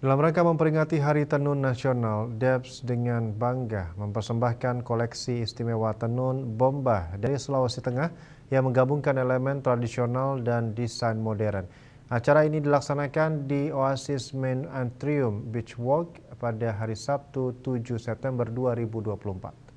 Dalam rangka memperingati Hari Tenun Nasional, Debs dengan bangga mempersembahkan koleksi istimewa tenun bomba dari Sulawesi Tengah yang menggabungkan elemen tradisional dan desain modern. Acara ini dilaksanakan di Oasis Main Atrium Beach Walk pada hari Sabtu 7 September 2024.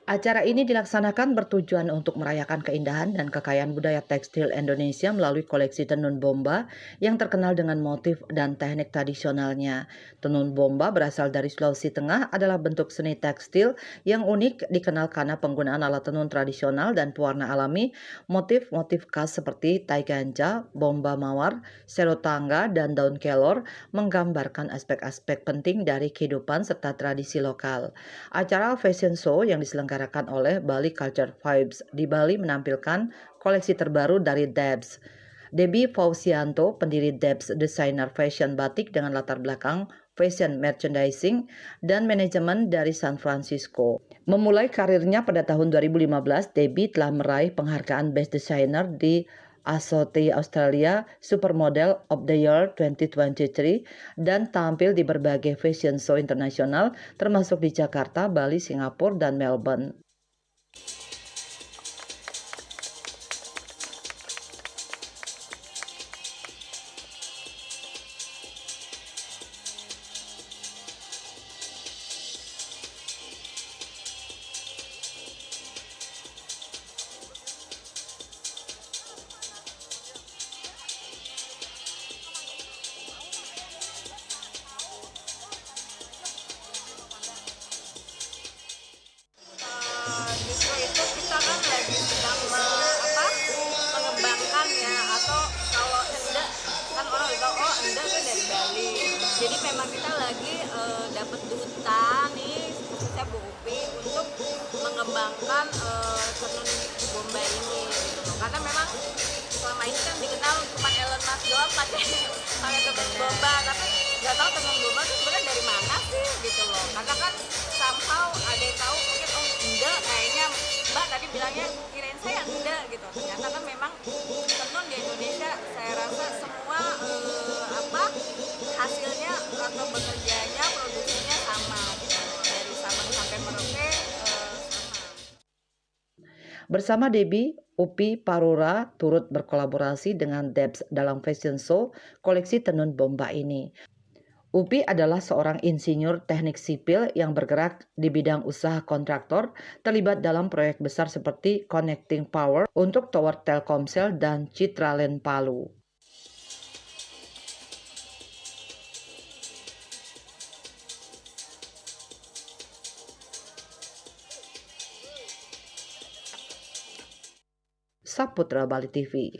Acara ini dilaksanakan bertujuan untuk merayakan keindahan dan kekayaan budaya tekstil Indonesia melalui koleksi tenun bomba yang terkenal dengan motif dan teknik tradisionalnya. Tenun bomba berasal dari Sulawesi Tengah adalah bentuk seni tekstil yang unik dikenal karena penggunaan alat tenun tradisional dan pewarna alami, motif-motif khas seperti tai ganca, bomba mawar, serotangga, dan daun kelor menggambarkan aspek-aspek penting dari kehidupan serta tradisi lokal. Acara fashion show yang diselenggarakan oleh Bali Culture Vibes di Bali menampilkan koleksi terbaru dari Debs. Debbie Fausianto, pendiri Debs Designer Fashion Batik dengan latar belakang fashion merchandising dan manajemen dari San Francisco. Memulai karirnya pada tahun 2015, Debbie telah meraih penghargaan Best Designer di Asoti Australia Supermodel of the Year 2023 dan tampil di berbagai fashion show internasional termasuk di Jakarta, Bali, Singapura, dan Melbourne. Justru itu kita kan lagi sedang mengembangkan ya, atau kalau enggak kan orang udah tahu oh enggak tuh dari Bali. Jadi memang kita lagi dapat duta nih khususnya Bu Upi untuk mengembangkan tenun bomba ini gitu loh. Karena memang selama ini kan dikenal cuma Elon Musk doang pakai pakai tenun bomba, tapi nggak tahu tenun bomba itu sebenarnya dari mana sih gitu loh. Karena kan somehow ada yang tahu mungkin oh enggak kayaknya Mbak tadi bilangnya kirain saya enggak gitu. Ternyata kan memang tenun di Indonesia saya rasa semua hasilnya atau bekerjanya produksinya sama gitu loh. Dari Sabang sampai Merauke sama. Bersama Debbie, Upi Parura turut berkolaborasi dengan Debs dalam fashion show koleksi tenun bomba ini. Upi adalah seorang insinyur teknik sipil yang bergerak di bidang usaha kontraktor, terlibat dalam proyek besar seperti Connecting Power untuk Tower Telkomsel dan Citraland Palu. Saputra Bali TV.